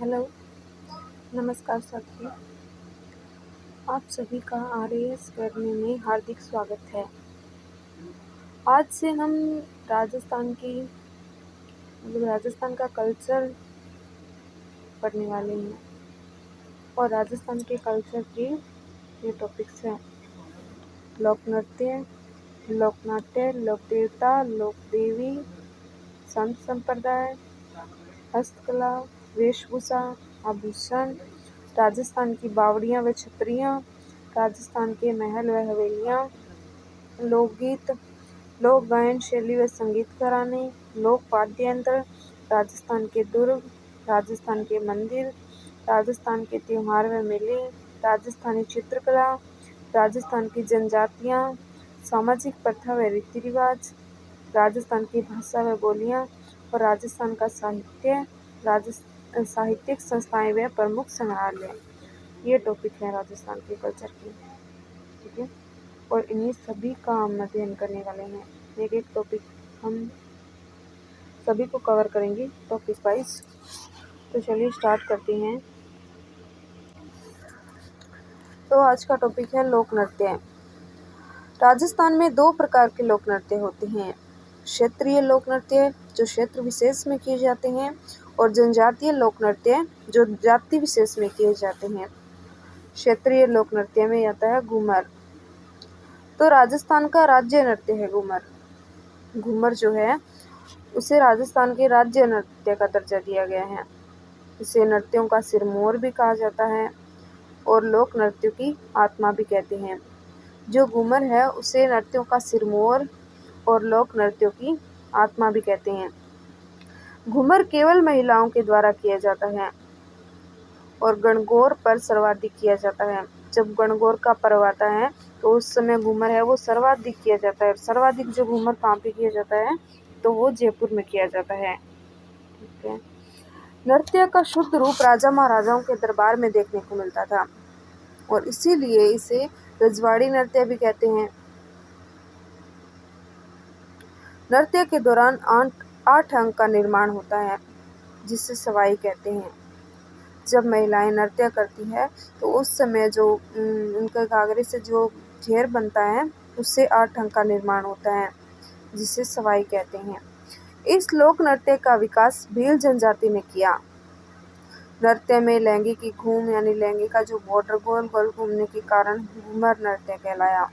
Hello, नमस्कार साथियों। आप सभी का आरएएस करने में हार्दिक स्वागत है। आज से हम राजस्थान का कल्चर पढ़ने वाले हैं और राजस्थान के कल्चर के ये टॉपिक्स हैं: लोक नृत्य, लोक नाट्य, लोक देवता, लोक देवी, संत संप्रदाय, हस्तकला, वेशभूषा, आभूषण, राजस्थान की बावड़ियाँ व छतरियाँ, राजस्थान के महल व हवेलियाँ, लोकगीत, लोक गायन शैली व संगीत घराने, लोक वाद्य यंत्र, राजस्थान के दुर्ग, राजस्थान के मंदिर, राजस्थान के त्योहार व मेले, राजस्थानी चित्रकला, राजस्थान की जनजातियाँ, सामाजिक प्रथा व रीति रिवाज, राजस्थान की भाषा व बोलियाँ और राजस्थान का साहित्यिक संस्थाएं व प्रमुख संग्रहालय। ये टॉपिक है राजस्थान के कल्चर की, ठीक है। और इन्हीं सभी का हम अध्ययन करने वाले हैं। एक एक टॉपिक हम सभी को कवर करेंगे टॉपिक वाइज। तो चलिए स्टार्ट करते हैं। तो आज का टॉपिक है लोक नृत्य। राजस्थान में दो प्रकार के लोक नृत्य होते हैं: क्षेत्रीय लोक नृत्य जो क्षेत्र विशेष में किए जाते हैं और जनजातीय लोक नृत्य जो जाति विशेष में किए जाते हैं। क्षेत्रीय लोक नृत्य में आता है घूमर। तो राजस्थान का राज्य नृत्य है घूमर। घूमर जो है उसे राजस्थान के राज्य नृत्य का दर्जा दिया गया है। इसे नृत्यों का सिरमौर भी कहा जाता है और लोक नृत्यों की आत्मा भी कहते हैं। जो घूमर है उसे नृत्यों का सिरमौर और लोक नृत्यों की आत्मा भी कहते हैं। घूमर केवल महिलाओं के द्वारा किया जाता है और गणगौर पर सर्वाधिक किया जाता है। जब गणगौर का पर्व आता है तो उस समय घूमर है वो सर्वाधिक किया जाता है। सर्वाधिक जो घूमर कहाँ पे किया जाता है तो वो जयपुर में किया जाता है, ठीक है। नृत्य का शुद्ध रूप राजा महाराजाओं के दरबार में देखने को मिलता था और इसीलिए इसे रजवाड़ी नृत्य भी कहते हैं। नृत्य के दौरान 8 अंग का निर्माण होता है जिसे सवाई कहते हैं। जब महिलाएं नृत्य करती है तो उस समय जो उनके घाघरे से जो घेर बनता है उससे 8 अंग का निर्माण होता है जिसे सवाई कहते हैं। इस लोक नृत्य का विकास भील जनजाति ने किया। नृत्य में लहंगे की घूम यानी लहंगे का जो बॉर्डर गोल गोल घूमने के कारण घूमर नृत्य कहलाया।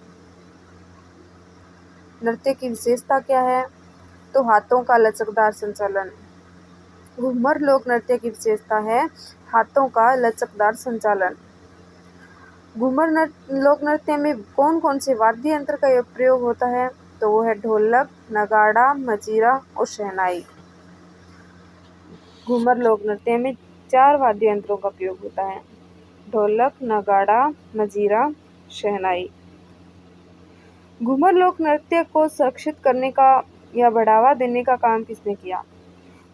नृत्य की विशेषता क्या है तो हाथों का लचकदार संचालन। घूमर लोक नृत्य की विशेषता है हाथों का लचकदार संचालन। घूमर लोक नृत्य में कौन कौन से वाद्य यंत्र का प्रयोग होता है तो वो है ढोलक, नगाड़ा, मजीरा और शहनाई। घूमर लोक नृत्य में 4 वाद्य यंत्रों का प्रयोग होता है: ढोलक, नगाड़ा, मजीरा, शहनाई। घूमर लोक नृत्य को संरक्षित करने का या बढ़ावा देने का काम किसने किया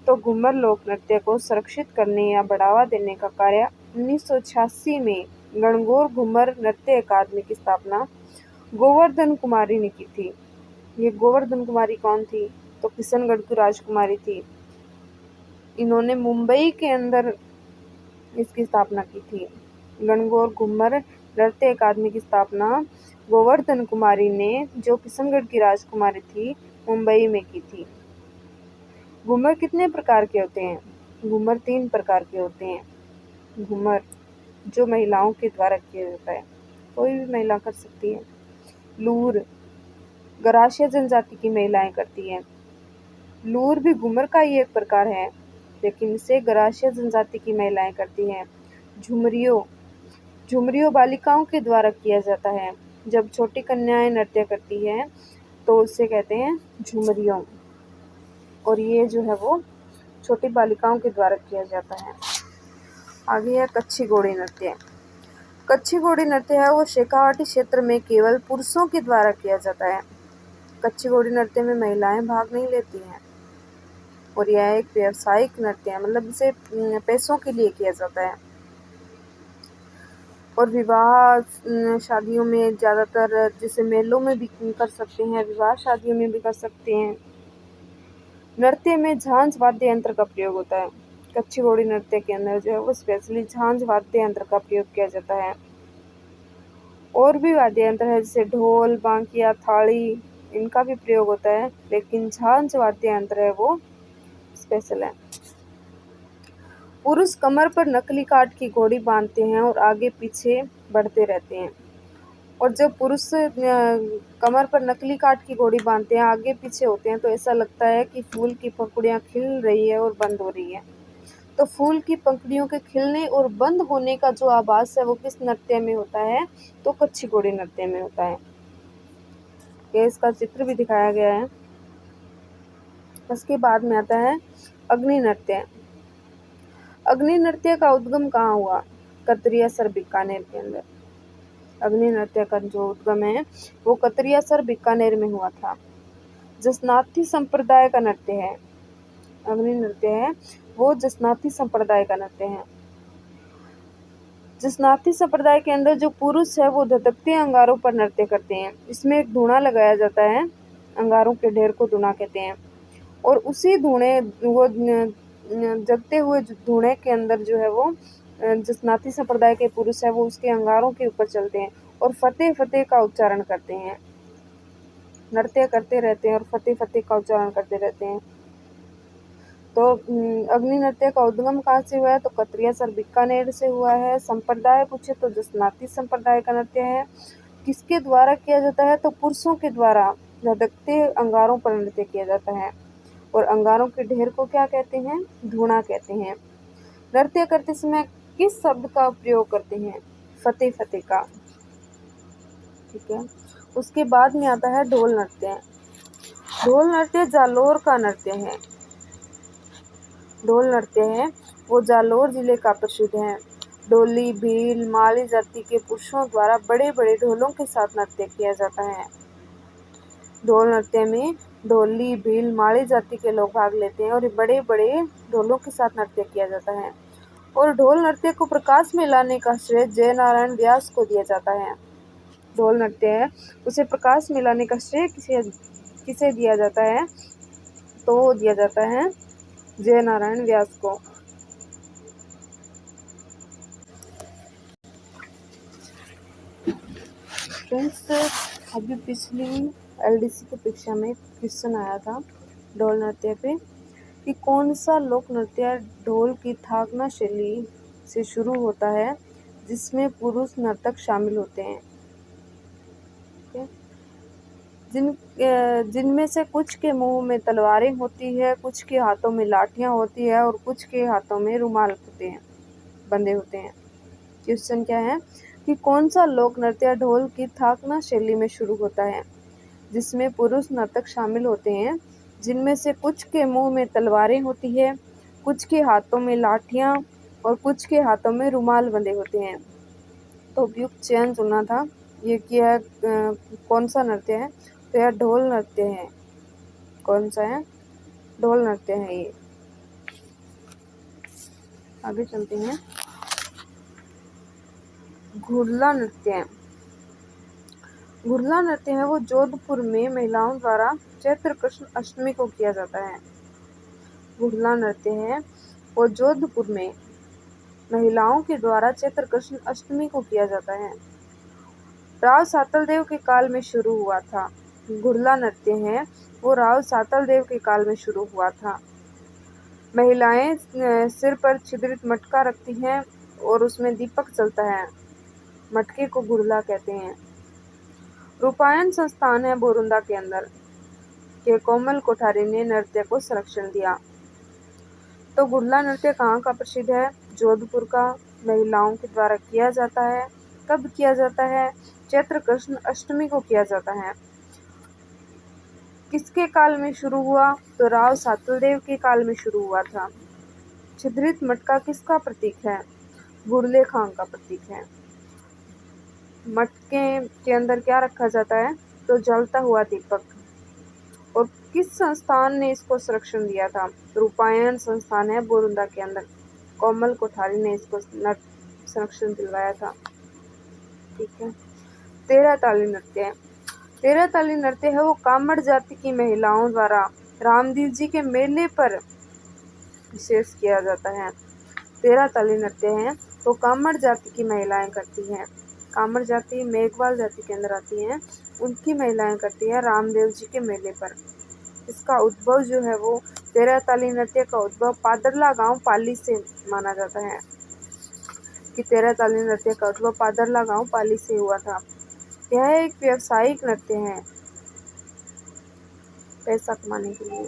तो घूमर लोक नृत्य को संरक्षित करने या बढ़ावा देने का कार्य 1986 में गणगौर घूमर नृत्य अकादमी की स्थापना गोवर्धन कुमारी ने की थी। ये गोवर्धन कुमारी कौन थी तो किशनगढ़ की राजकुमारी थी। इन्होंने मुंबई के अंदर इसकी स्थापना की थी। गणगौर घूमर नृत्य अकादमी की स्थापना गोवर्धन कुमारी ने, जो किशनगढ़ की राजकुमारी थी, मुंबई में की थी। घूमर कितने प्रकार के होते हैं? घूमर 3 प्रकार के होते हैं। घूमर जो महिलाओं के द्वारा किया जाता है, कोई भी महिला कर सकती है। लूर गरासिया जनजाति की महिलाएं करती हैं। लूर भी घूमर का ही एक प्रकार है लेकिन इसे गरासिया जनजाति की महिलाएं करती हैं। झुमरियो बालिकाओं के द्वारा किया जाता है। जब छोटी कन्याएं नृत्य करती हैं तो उसे कहते हैं झुमरियो और ये जो है वो छोटी बालिकाओं के द्वारा किया जाता है। आगे है कच्छी घोड़ी नृत्य। कच्छी घोड़ी नृत्य है वो शेखावाटी क्षेत्र में केवल पुरुषों के द्वारा किया जाता है। कच्छी घोड़ी नृत्य में महिलाएं भाग नहीं लेती हैं और यह एक व्यावसायिक नृत्य है, मतलब इसे पैसों के लिए किया जाता है और विवाह शादियों में ज़्यादातर, जैसे मेलों में भी कर सकते हैं, विवाह शादियों में भी कर सकते हैं। नृत्य में झांझ वाद्य यंत्र का प्रयोग होता है। कच्ची घोड़ी नृत्य के अंदर जो है वो स्पेशली झांझ वाद्य यंत्र का प्रयोग किया जाता है। और भी वाद्य यंत्र है जैसे ढोल, बांकिया, थाली, इनका भी प्रयोग होता है, लेकिन झांझ वाद्य यंत्र है वो स्पेशल है। पुरुष कमर पर नकली काठ की घोड़ी बांधते हैं और आगे पीछे बढ़ते रहते हैं। और जब पुरुष कमर पर नकली काठ की घोड़ी बांधते हैं, आगे पीछे होते हैं, तो ऐसा लगता है कि फूल की पंखुड़ियां खिल रही है और बंद हो रही है। तो फूल की पंखुड़ियों के खिलने और बंद होने का जो आभास है वो किस नृत्य में होता है? तो कच्ची घोड़ी नृत्य में होता है। ये इसका चित्र भी दिखाया गया है। उसके बाद में आता है अग्नि नृत्य। अग्नि नृत्य का उद्गम कहाँ हुआ? कतरियासर बीकानेर के अंदर। अग्नि नृत्य का जो उद्गम है वो कतरियासर बीकानेर में हुआ था। जसनाथी संप्रदाय का नृत्य है। अग्नि नृत्य है वो जसनाथी संप्रदाय का नृत्य है। जसनाथी संप्रदाय के अंदर जो पुरुष है वो धधकते अंगारों पर नृत्य करते हैं। इसमें एक धूणा लगाया जाता है, अंगारों के ढेर को धूणा कहते हैं, और उसी धूणे वो जगते हुए धूणे के अंदर जो है वो जसनाथी संप्रदाय के पुरुष है वो उसके अंगारों के ऊपर चलते हैं और फतेह फतेह का उच्चारण करते हैं, नृत्य करते रहते हैं और फतेह फतेह का उच्चारण करते रहते हैं। तो अग्नि नृत्य का उद्गम कहाँ से हुआ है? तो कतरियासर बीकानेर से हुआ है। संप्रदाय पूछे तो जसनाती संप्रदाय का नृत्य है। किसके द्वारा किया जाता है? तो पुरुषों के द्वारा धधकते अंगारों पर नृत्य किया जाता है। और अंगारों के ढेर को क्या कहते हैं? धूणा कहते हैं। नृत्य करते समय किस शब्द का प्रयोग करते हैं? फतेह फतेह का। ठीक है। उसके बाद में आता है ढोल नृत्य। ढोल नृत्य जालोर का नृत्य है। ढोल नृत्य है वो जालोर जिले का प्रसिद्ध है। डोली, भील, माली जाति के पुरुषों द्वारा बड़े बड़े ढोलों के साथ नृत्य किया जाता है। ढोल नृत्य में डोली, भील, माली जाति के लोग भाग लेते हैं और बड़े बड़े ढोलों के साथ नृत्य किया जाता है। और ढोल नृत्य को प्रकाश में लाने का श्रेय जय नारायण व्यास को दिया जाता है। ढोल नृत्य है उसे प्रकाश में लाने का श्रेय किसे दिया जाता है? तो वो दिया जाता है जय नारायण व्यास को। फ्रेंड्स, अभी पिछली एलडीसी की परीक्षा में क्वेश्चन आया था ढोल नृत्य पे कि कौन सा लोक नृत्य ढोल की थाकना शैली से शुरू होता है जिसमें पुरुष नर्तक शामिल होते हैं। जिनमें से कुछ के मुंह में तलवारें होती है, कुछ के हाथों में लाठियां होती है और कुछ के हाथों में रुमाल होते हैं, बंधे होते हैं। क्वेश्चन क्या है कि कौन सा लोक नृत्य ढोल की थाकना शैली में शुरू होता है जिसमें पुरुष नर्तक शामिल होते हैं, जिनमें से कुछ के मुंह में तलवारें होती है, कुछ के हाथों में लाठियां और कुछ के हाथों में रुमाल बंधे होते हैं। तो उपयुक्त चयन चुनना था। ये क्या है, कौन सा नृत्य है? तो यह ढोल नृत्य है। कौन सा है? ढोल नृत्य है ये। आगे चलते हैं। घुड़ला नृत्य। घुड़ला नृत्य है वो जोधपुर में महिलाओं द्वारा चैत्र कृष्ण अष्टमी को किया जाता है। घुड़ला नृत्य है वो जोधपुर में महिलाओं के द्वारा चैत्र कृष्ण अष्टमी को किया जाता है। राव सातलदेव के काल में शुरू हुआ था। घुड़ला नृत्य है वो राव सातलदेव के काल में शुरू हुआ था। महिलाएं सिर पर छिद्रित मटका रखती हैं और उसमें दीपक जलता है। मटके को घुड़ला कहते हैं। रूपायन संस्थान है बोरुंदा के अंदर के कोमल कोठारी ने नृत्य को संरक्षण दिया। तो घुड़ला नृत्य कहाँ का प्रसिद्ध है? जोधपुर का। महिलाओं के द्वारा किया जाता है। कब किया जाता है? चैत्र कृष्ण अष्टमी को किया जाता है। किसके काल में शुरू हुआ? तो राव सातलदेव के काल में शुरू हुआ था। छिद्रित मटका किसका प्रतीक है? बुढ़ले खां का प्रतीक है। मटके के अंदर क्या रखा जाता है? तो जलता हुआ दीपक। और किस संस्थान ने इसको संरक्षण दिया था? रूपायन संस्थान है बोरुंदा के अंदर। कोमल कोठारी ने इसको संरक्षण दिलवाया था। ठीक है। तेरह ताली नृत्य। तेरह ताली नृत्य है वो कामड़ जाति की महिलाओं द्वारा रामदीव जी के मेले पर विशेष किया जाता है। 13 ताली नृत्य हैं तो कामड़ जाति की महिलाएं करती हैं। कामड़ जाति मेघवाल जाति के अंदर आती हैं, उनकी महिलाएं करती हैं रामदेव जी के मेले पर। इसका उद्भव जो है वो 13 ताली नृत्य का उद्भव पादरला गांव पाली से माना जाता है कि 13 ताली नृत्य का उद्भव पादरला गांव पाली से हुआ था। यह एक व्यावसायिक नृत्य है पैसा कमाने के लिए।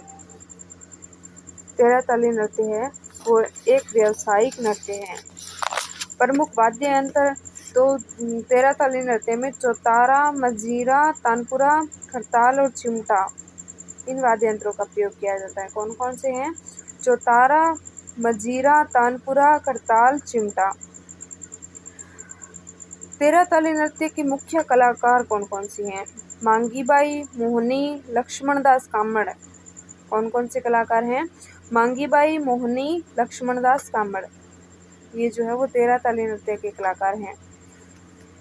13 ताली नृत्य है वो एक व्यावसायिक नृत्य है। प्रमुख वाद्य यंत्र तो 13 ताली नृत्य में चौतारा, मजीरा, तानपुरा, खरताल और चिमटा, इन वाद्य यंत्रों का प्रयोग किया जाता है। कौन कौन से हैं? चौतारा, मजीरा, तानपुरा, खरताल, चिमटा। 13 ताली नृत्य की मुख्य कलाकार कौन कौन सी हैं? मांगीबाई, मोहनी, लक्ष्मणदास कामड़। कौन कौन से कलाकार हैं? मांगीबाई, मोहनी, लक्ष्मणदास कामड़, ये जो है वो 13 ताली नृत्य के कलाकार हैं।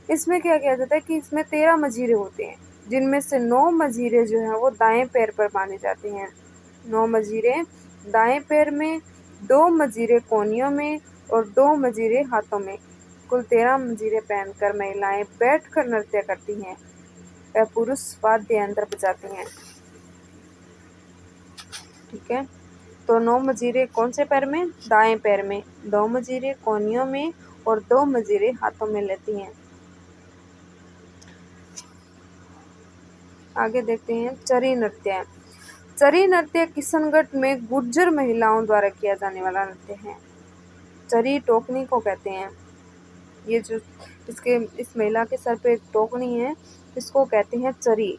इसमें क्या किया जाता है कि इसमें 13 मजीरे होते हैं, जिनमें से 9 मजीरे जो हैं वो दाएं पैर पर बांधे जाते हैं। 9 मजीरे दाएं पैर में, 2 मजीरे कोहनियों में और 2 मजीरे हाथों में। कुल 13 मजीरे पहनकर महिलाएं बैठकर नृत्य करती हैं। वह पुरुष वाद्य यंत्र बजाते हैं। ठीक है, तो 9 मजीरे कौन से पैर में? दाएं पैर में, 2 मजीरे कोहनियों में और 2 मजीरे हाथों में लेती हैं। आगे देखते हैं चरी नृत्य। चरी नृत्य किशनगढ़ में गुर्जर महिलाओं द्वारा किया जाने वाला नृत्य है। चरी टोकनी को कहते हैं। ये जो इस महिला के सर पे एक टोकनी है, इसको कहते हैं चरी।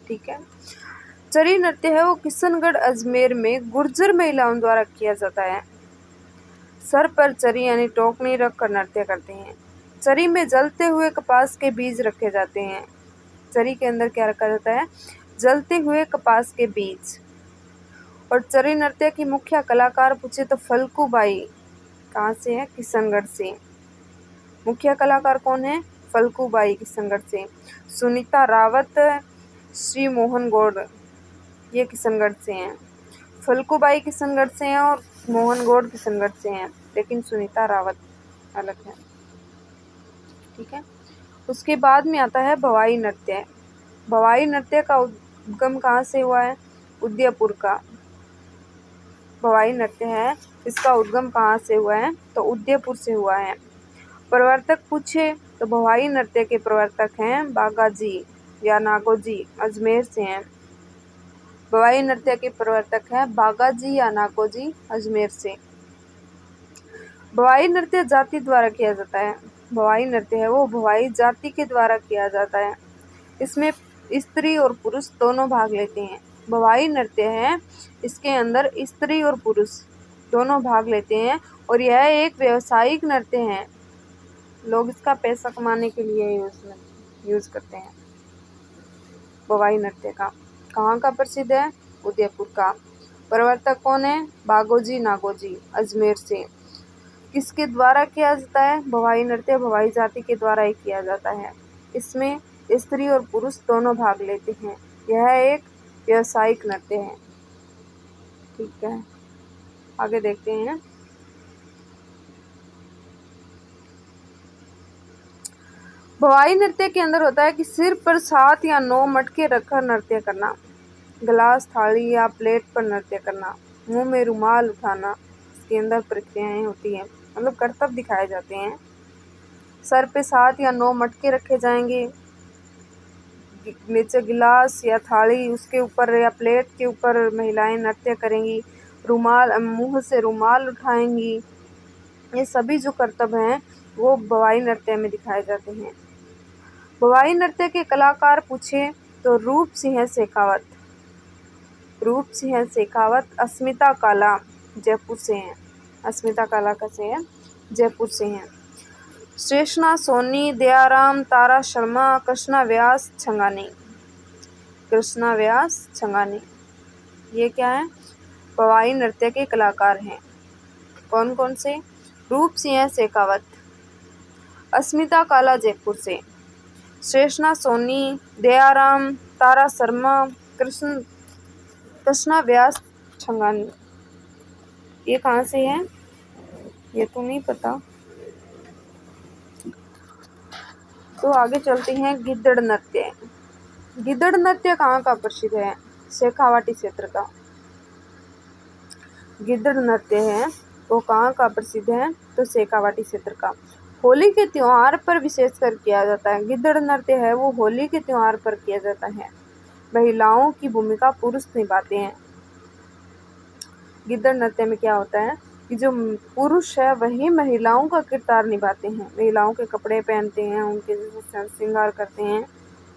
ठीक है, चरी नृत्य है वो किशनगढ़ अजमेर में गुर्जर महिलाओं द्वारा किया जाता है। सर पर चरी यानी टोकनी रखकर नृत्य करते हैं। चरी में जलते हुए कपास के बीज रखे जाते हैं। चरी के अंदर क्या रखा जाता है? जलते हुए कपास के बीज। और चरी नृत्य की मुख्य कलाकार पूछे तो फल्कू बाई। कहाँ से है? किशनगढ़ से। मुख्य कलाकार कौन है? फल्कू बाई किशनगढ़ से। सुनीता रावत, श्री मोहन गौड़, ये किशनगढ़ से हैं। फल्कूबाई किशनगढ़ से हैं और मोहन गौड़ किशनगढ़ से हैं, लेकिन सुनीता रावत अलग है। ठीक है, उसके बाद में आता है भवाई नृत्य। भवाई नृत्य का उद्गम कहाँ से हुआ है? उदयपुर का। भवाई नृत्य है, इसका उद्गम कहाँ से हुआ है? तो उदयपुर से हुआ है। प्रवर्तक पूछे तो भवाई नृत्य के प्रवर्तक हैं बागाजी या नागोजी, अजमेर से हैं। भवाई नृत्य के प्रवर्तक हैं बागाजी या नागोजी, अजमेर से। भवाई नृत्य जाति द्वारा किया जाता है। भवाई नृत्य है वो भवाई जाति के द्वारा किया जाता है। इसमें स्त्री और पुरुष दोनों भाग लेते हैं। भवाई नृत्य है, इसके अंदर स्त्री और पुरुष दोनों भाग लेते हैं और यह एक व्यावसायिक नृत्य है। लोग इसका पैसा कमाने के लिए यूज करते हैं। भवाई नृत्य का कहाँ का प्रसिद्ध है? उदयपुर का। प्रवर्तक कौन है? बागोजी नागोजी, अजमेर से। किसके द्वारा किया जाता है? भवाई नृत्य भवाई जाति के द्वारा ही किया जाता है। इसमें स्त्री और पुरुष दोनों भाग लेते हैं। यह एक व्यावसायिक नृत्य है। ठीक है, आगे देखते हैं। भवाई नृत्य के अंदर होता है कि सिर पर 7 या 9 मटके रखकर नृत्य करना, गिलास, थाली या प्लेट पर नृत्य करना, मुंह में रुमाल उठाना, इसके अंदर प्रक्रियाएं होती हैं, मतलब करतब दिखाए जाते हैं। सर पे 7 या 9 मटके रखे जाएंगे, नीचे गिलास या थाली, उसके ऊपर या प्लेट के ऊपर महिलाएं नृत्य करेंगी, मुंह से रुमाल उठाएंगी। ये सभी जो करतब हैं वो भवाई नृत्य में दिखाए जाते हैं। भवाई नृत्य के कलाकार पूछे तो रूप सिंह शेखावत, अस्मिता काला जयपुर से हैं। अस्मिता काला कैसे है? जयपुर से हैं। शेषना सोनी, दयाराम, तारा शर्मा, कृष्णा व्यास छंगानी, ये क्या है? भवाई नृत्य के कलाकार हैं। कौन कौन से? रूप सिंह शेखावत, अस्मिता काला जयपुर से, शेषना सोनी, दयाराम, तारा शर्मा, कृष्णा व्यास छंगान, ये कहाँ से है ये तो नहीं पता। तो आगे चलते हैं गिद्दड़ नृत्य। गिद्दड़ नृत्य कहाँ का प्रसिद्ध है? शेखावाटी क्षेत्र का। गिद्दड़ नृत्य है वो कहाँ का प्रसिद्ध है? तो शेखावाटी क्षेत्र का। होली के त्योहार पर विशेषकर किया जाता है। गिद्दड़ नृत्य है वो होली के त्योहार पर किया जाता है। महिलाओं की भूमिका पुरुष निभाते हैं। गिद्दड़ नृत्य में क्या होता है कि जो पुरुष है वही महिलाओं का किरदार निभाते हैं। महिलाओं के कपड़े पहनते हैं, उनके जैसे श्रृंगार करते हैं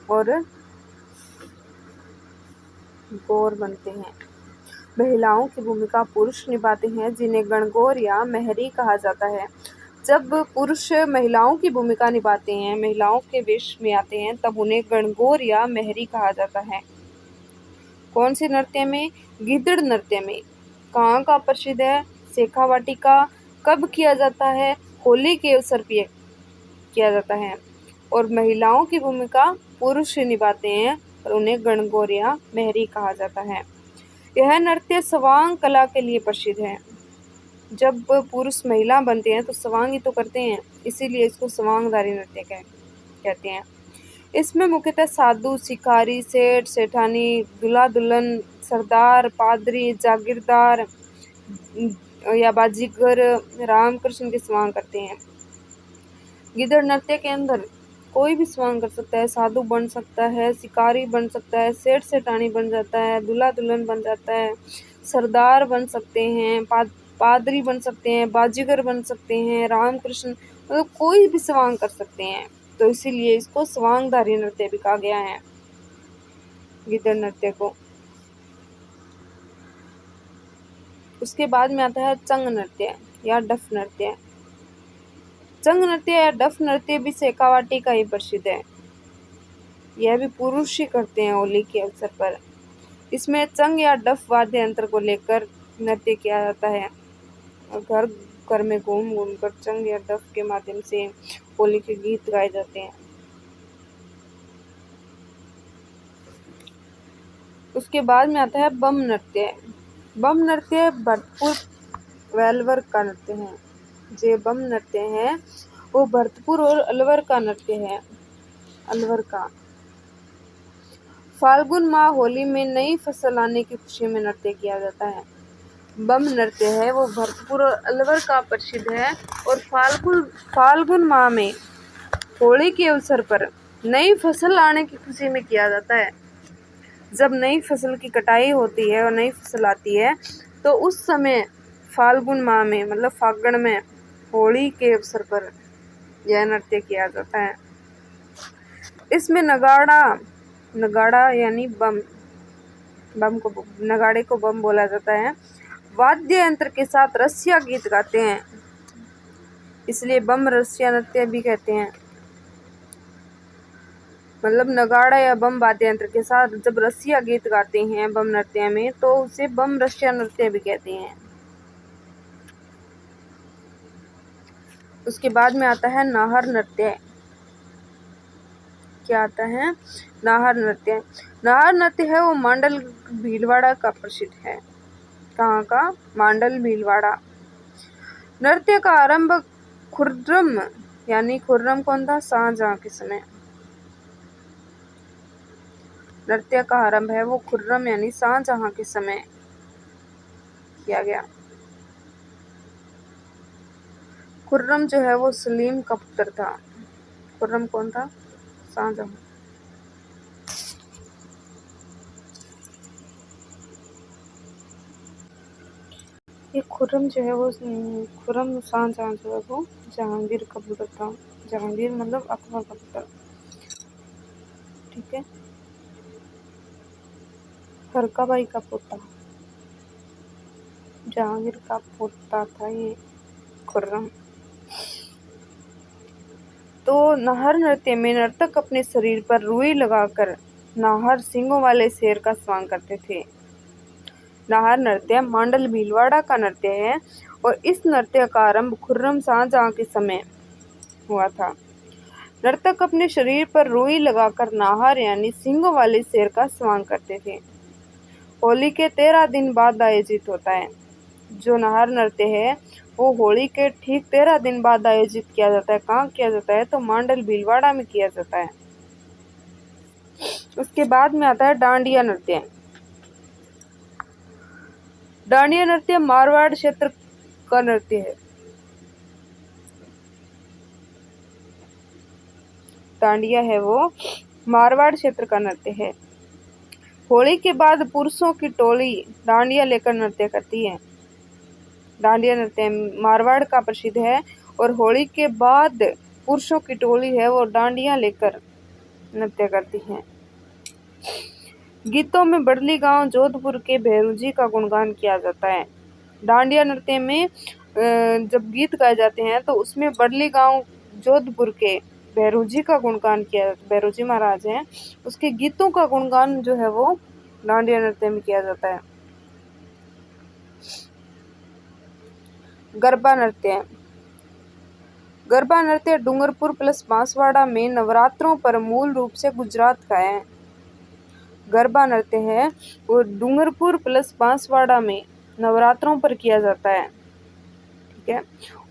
और गौर बनते हैं। महिलाओं की भूमिका पुरुष निभाते हैं जिन्हें गणगौर या महरी कहा जाता है। जब पुरुष महिलाओं की भूमिका निभाते हैं, महिलाओं के वेश में आते हैं, तब उन्हें गणगौर या महरी कहा जाता है। कौन से नृत्य में? गिद्दड़ नृत्य में। कहाँ का प्रसिद्ध है? शेखावाटी का। कब किया जाता है? होली के अवसर पर किया जाता है। और महिलाओं की भूमिका पुरुष निभाते हैं और उन्हें गणगौर या महरी कहा जाता है। यह नृत्य स्वांग कला के लिए प्रसिद्ध है। जब पुरुष महिला बनते हैं तो स्वांग ही तो करते हैं, इसीलिए इसको स्वांगधारी नृत्य कहते हैं। इसमें मुख्यतः साधु, शिकारी, सेठ, सेठानी, दूल्हा दुल्हन, सरदार, पादरी, जागीरदार या बाजीगर रामकृष्ण के स्वांग करते हैं। गिद्दड़ नृत्य के अंदर कोई भी स्वांग कर सकता है। साधु बन सकता है, शिकारी बन सकता है, सेठ सेठानी बन जाता है, दूल्हा दुल्हन बन जाता है, सरदार बन सकते हैं, पादरी बन सकते हैं, बाजीगर बन सकते हैं, रामकृष्ण, मतलब कोई भी स्वांग कर सकते हैं। तो इसीलिए इसको स्वांगधारी नृत्य भी कहा गया है, गिद्दड़ नृत्य को। उसके बाद में आता है चंग नृत्य या डफ नृत्य। चंग नृत्य या डफ नृत्य भी शेखावाटी का ही प्रसिद्ध है। यह भी पुरुष ही करते हैं होली के अवसर पर। इसमें चंग या डफ वाद्य यंत्र को लेकर नृत्य किया जाता है और घर घर में घूम घूम कर चंग या डफ के माध्यम से होली के गीत गाए जाते हैं। उसके बाद में आता है बम नृत्य। बम नृत्य भरतपुर वेलवर का नृत्य है। जो बम नृत्य है वो भरतपुर और अलवर का नृत्य है। अलवर का फाल्गुन माह होली में नई फसल आने की खुशी में नृत्य किया जाता है। बम नृत्य है वो भरतपुर और अलवर का प्रसिद्ध है और फाल्गुन माह में होली के अवसर पर नई फसल आने की खुशी में किया जाता है। जब नई फसल की कटाई होती है और नई फसल आती है तो उस समय फाल्गुन माह में, मतलब फागण में, होली के अवसर पर यह नृत्य किया जाता है। इसमें नगाड़ा यानी बम को नगाड़े को बम बोला जाता है, वाद्य यंत्र के साथ रसिया गीत गाते हैं, इसलिए बम रसिया नृत्य भी कहते हैं। मतलब नगाड़ा या बम वाद्य यंत्र के साथ जब रसिया गीत गाते हैं बम नृत्य में तो उसे बम रसिया नृत्य भी कहते हैं। उसके बाद में आता है नाहर नृत्य। क्या आता है? नाहर नृत्य। नाहर नृत्य है वो मांडल भीलवाड़ा का प्रसिद्ध है। कहाँ का? मांडल भीलवाड़ा। नृत्य का आरंभ खुर्रम यानी खुर्रम कौन था? शाहजहां के समय। नृत्य का आरंभ है वो खुर्रम यानी शाहजहां के समय किया गया। खुर्रम जो है वो सलीम का पुत्र था। खुर्रम कौन था? शाहजहां। ये खुर्रम जो है वो खुर्रम शाहजहां जो है वो जहांगीर का पुत्र था। जहांगीर मतलब अकबर का पुत्र, ठीक है। फरकाबाई का पोता, जहांगीर का पोता था ये खुर्रम। तो नाहर नृत्य में नर्तक अपने शरीर पर रुई लगाकर नाहर सींगों वाले शेर का स्वांग करते थे। नाहर नृत्य मांडल भीलवाड़ा का नृत्य है और इस नृत्य का आरंभ खुर्रम शाहजहां के समय हुआ था। नर्तक अपने शरीर पर रुई लगाकर नाहर यानी सींगों वाले शेर का स्वांग करते थे। होली के 13 दिन बाद आयोजित होता है। जो नाहर नृत्य है वो होली के ठीक 13 दिन बाद आयोजित किया जाता है। कहाँ किया जाता है? तो मांडल भीलवाड़ा में किया जाता है। उसके बाद में आता है डांडिया नृत्य। डांडिया नृत्य मारवाड़ क्षेत्र का नृत्य है। डांडिया है वो मारवाड़ क्षेत्र का नृत्य है। होली के बाद पुरुषों की टोली डांडिया लेकर नृत्य करती है। डांडिया नृत्य मारवाड़ का प्रसिद्ध है और होली के बाद पुरुषों की टोली है वो डांडिया लेकर नृत्य करती है। गीतों में बड़ली गांव जोधपुर के भैरू जी का गुणगान किया जाता है। डांडिया नृत्य में जब गीत गाए जाते हैं तो उसमें बड़ली गांव जोधपुर के भैरू जी का गुणगान किया, भैरू जी महाराज हैं, उसके गीतों का गुणगान जो है वो डांडिया नृत्य में किया जाता है। गरबा नृत्य। गरबा नृत्य डूंगरपुर प्लस बांसवाड़ा में नवरात्रों पर मूल रूप से गुजरात का है। गरबा नृत्य है वो डूंगरपुर प्लस बांसवाड़ा में नवरात्रों पर किया जाता है। ठीक है।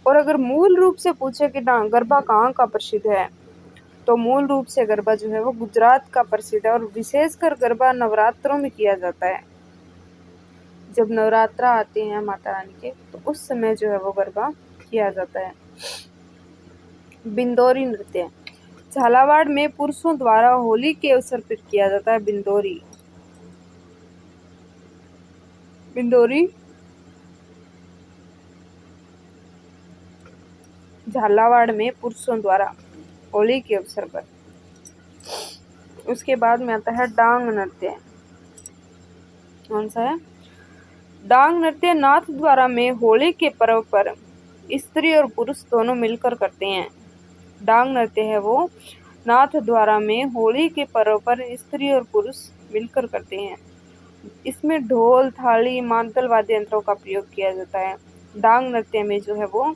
और अगर मूल रूप से पूछे कि गरबा कहाँ का प्रसिद्ध है तो मूल रूप से गरबा जो है वो गुजरात का प्रसिद्ध है और विशेषकर गरबा नवरात्रों में किया जाता है। जब नवरात्रा आते हैं माता रानी के तो उस समय जो है वो गरबा किया जाता है। बिंदोरी नृत्य झालावाड़ में पुरुषों द्वारा होली के अवसर पर किया जाता है। बिंदोरी झालावाड़ में पुरुषों द्वारा होली के अवसर पर। उसके बाद में आता है डांग नृत्य। कौन सा है? डांग नृत्य नाथ द्वारा में होली के पर्व पर स्त्री और पुरुष दोनों मिलकर करते हैं। डांग नृत्य है वो नाथ द्वारा में होली के पर्व पर स्त्री और पुरुष मिलकर करते हैं। इसमें ढोल, थाली, मादल वाद्य यंत्रों का प्रयोग किया जाता है। डांग नृत्य में जो है वो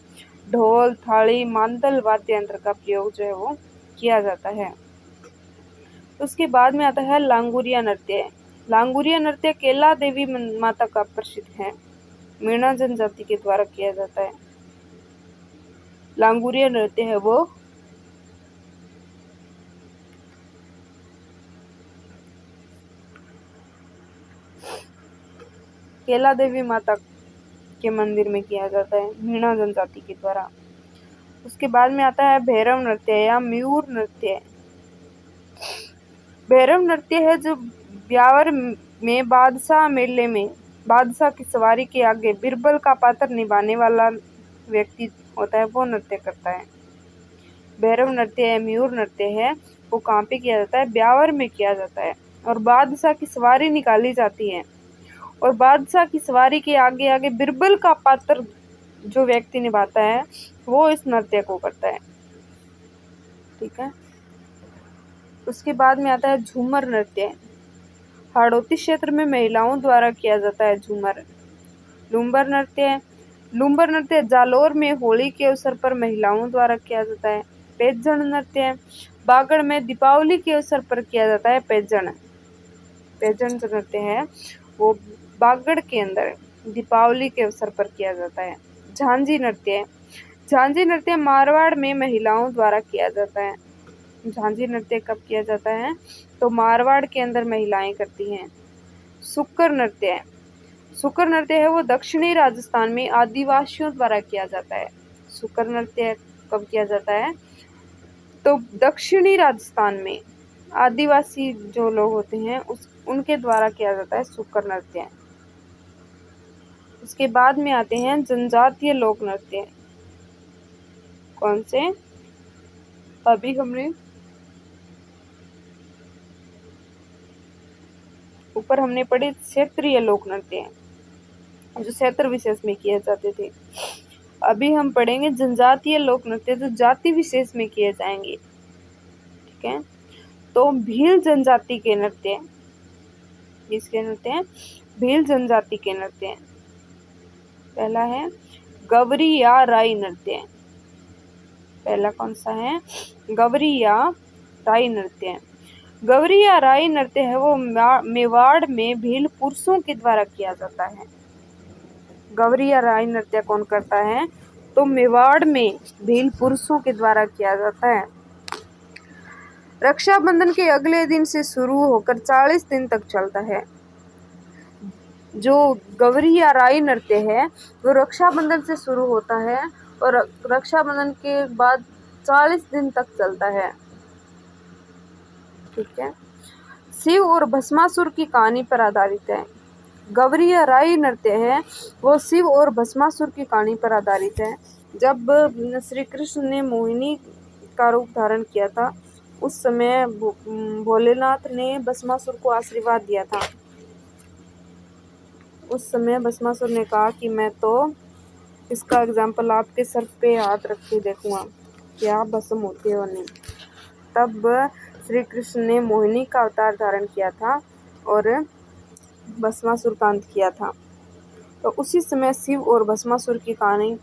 ढोल, थाली, मादल वाद्य यंत्र का प्रयोग जो है वो किया जाता है। उसके बाद में आता है लांगुरिया नृत्य। लांगुरिया नृत्य केला देवी माता का प्रसिद्ध है। मीणा जनजाति के द्वारा किया जाता है। लांगुरिया नृत्य है वो केला देवी माता के मंदिर में किया जाता है, मीणा जनजाति के द्वारा। उसके बाद में आता है भैरव नृत्य या मयूर नृत्य। भैरव नृत्य है जो ब्यावर में बादशाह मेले में बादशाह की सवारी के आगे बिरबल का पात्र निभाने वाला व्यक्ति होता है वो नृत्य करता है। भैरव नृत्य या मयूर नृत्य है वो कहाँ पे किया जाता है? ब्यावर में किया जाता है और बादशाह की सवारी निकाली जाती है और बादशाह की सवारी के आगे आगे बिरबल का पात्र जो व्यक्ति निभाता है वो इस नृत्य को करता है। ठीक है। उसके बाद में आता है झूमर नृत्य। हाड़ौती क्षेत्र में महिलाओं द्वारा किया जाता है झूमर। लूम्बर नृत्य जालोर में होली के अवसर पर महिलाओं द्वारा किया जाता है। पैजण नृत्य बागड़ में दीपावली के अवसर पर किया जाता है। पैजण जो नृत्य है वो बागड़ के अंदर दीपावली के अवसर पर किया जाता है। झांझी नृत्य मारवाड़ में महिलाओं द्वारा किया जाता है। झांझी नृत्य कब किया जाता है? तो मारवाड़ के अंदर महिलाएं करती हैं। सुक्कर नृत्य है वो दक्षिणी राजस्थान में आदिवासियों द्वारा किया जाता है। सुक्कर नृत्य कब किया जाता है? तो दक्षिणी राजस्थान में आदिवासी जो लोग होते हैं उनके द्वारा किया जाता है सुक्कर नृत्य। उसके बाद में आते हैं जनजातीय लोक नृत्य। कौन से? अभी हमने ऊपर हमने पढ़े क्षेत्रीय लोक नृत्य जो क्षेत्र विशेष में किए जाते थे। अभी हम पढ़ेंगे जनजातीय लोक नृत्य जो जाति विशेष में किए जाएंगे। ठीक है। तो भील जनजाति के नृत्य, किसके नृत्य हैं? भील जनजाति के नृत्य। पहला है गवरी या राई नृत्य। पहला कौन सा है? गवरी या राई नृत्य। गवरी या राई नृत्य है वो मेवाड़ में भील पुरुषों के द्वारा किया जाता है। गवरी या राई नृत्य कौन करता है? तो मेवाड़ में भील पुरुषों के द्वारा किया जाता है। रक्षाबंधन के अगले दिन से शुरू होकर 40 दिन तक चलता है। जो गवरी या राई नृत्य है वो रक्षाबंधन से शुरू होता है और रक्षाबंधन के बाद 40 दिन तक चलता है। ठीक है। शिव और भस्मासुर की कहानी पर आधारित है। गवरी या राई नृत्य है वो शिव और भस्मासुर की कहानी पर आधारित है। जब श्री कृष्ण ने मोहिनी का रूप धारण किया था उस समय भोलेनाथ ने भस्मासुर को आशीर्वाद दिया था। उस समय भस्मासुर ने कहा कि मैं तो इसका एग्जाम्पल आपके सर पे हाथ रख के देखूंगा कि आप भस्म होते हो नहीं। तब श्री कृष्ण ने मोहिनी का अवतार धारण किया था और भस्मासुर का अंत किया था। तो उसी समय शिव और भस्मासुर की कहानी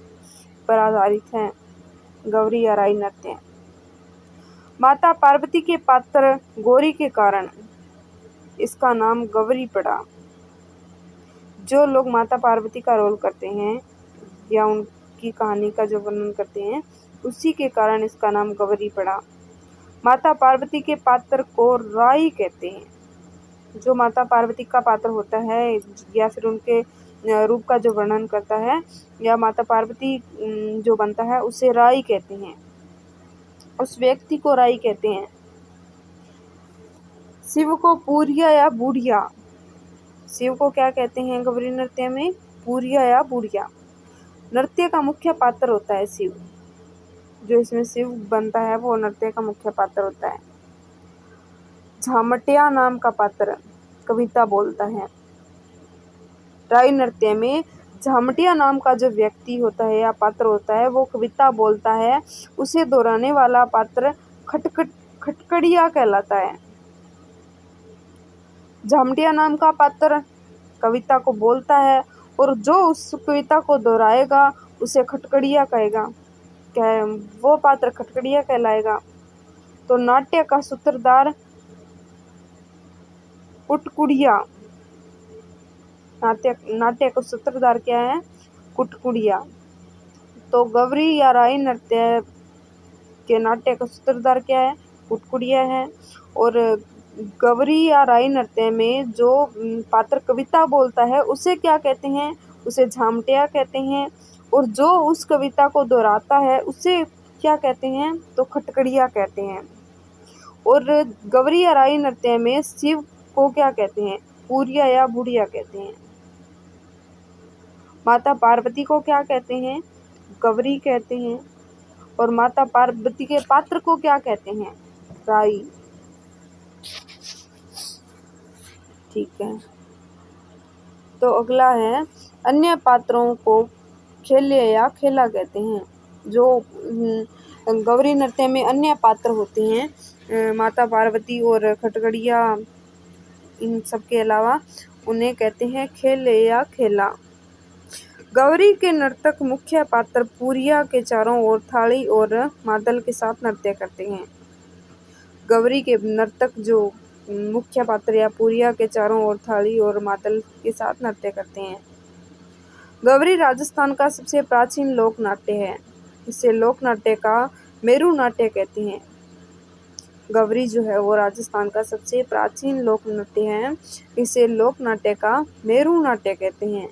पर आधारित है गवरी या राई नृत्य। माता पार्वती के पात्र गौरी के कारण इसका नाम गवरी पड़ा। जो लोग माता पार्वती का रोल करते हैं या उनकी कहानी का जो वर्णन करते हैं उसी के कारण इसका नाम गवरी पड़ा। माता पार्वती के पात्र को राई कहते हैं। जो माता पार्वती का पात्र होता है या फिर उनके रूप का जो वर्णन करता है या माता पार्वती जो बनता है उसे राई कहते हैं। उस व्यक्ति को राई कहते हैं। शिव को पूरिया या बुढ़िया। शिव को क्या कहते हैं गवरी नृत्य में? पूरिया या बुढ़िया। नृत्य का मुख्य पात्र होता है शिव। जो इसमें शिव बनता है वो नृत्य का मुख्य पात्र होता है। झामटिया नाम का पात्र कविता बोलता है। राई नृत्य में झामटिया नाम का जो व्यक्ति होता है या पात्र होता है वो कविता बोलता है। उसे दोहराने वाला पात्र खटखड़िया कहलाता है। झामटिया नाम का पात्र कविता को बोलता है और जो उस कविता को दोहराएगा उसे खटखड़िया कहेगा। वो पात्र खटखड़िया कहलाएगा। तो नाट्य का सूत्रधार कुटकुड़िया। नाट्य का सूत्रधार क्या है? कुटकुड़िया। तो गवरी या राई नृत्य के नाट्य का सूत्रधार क्या है? कुटकुड़िया है। और गवरी या राई नृत्य में जो पात्र कविता बोलता है उसे क्या कहते हैं? उसे झामटिया कहते हैं। और जो उस कविता को दोहराता है उसे क्या कहते हैं? तो खटखड़िया कहते हैं। और गवरी या राई नृत्य में शिव को क्या कहते हैं? पूरिया या बुढ़िया कहते हैं। माता पार्वती को क्या कहते हैं? गवरी कहते हैं। और माता पार्वती के पात्र को क्या कहते हैं? राई। ठीक है। तो अगला है अन्य पात्रों को खेल्य या खेला कहते हैं। जो गवरी नृत्य में अन्य पात्र होते हैं माता पार्वती और खटखड़िया इन सब के अलावा उन्हें कहते हैं खेल्य या खेला। गवरी के नर्तक मुख्य पात्र पूरिया के चारों ओर थाली और मादल के साथ नृत्य करते हैं। गवरी के नर्तक जो मुख्य पात्र या पूरिया के चारों ओर थाली और मादल के साथ नृत्य करते हैं। गवरी राजस्थान का सबसे प्राचीन लोक नाट्य है। इसे लोक नाट्य का मेरू नाट्य कहते हैं। गवरी जो है वो राजस्थान का सबसे प्राचीन लोक नृत्य है। इसे लोक नाट्य का मेरू नाट्य कहते हैं।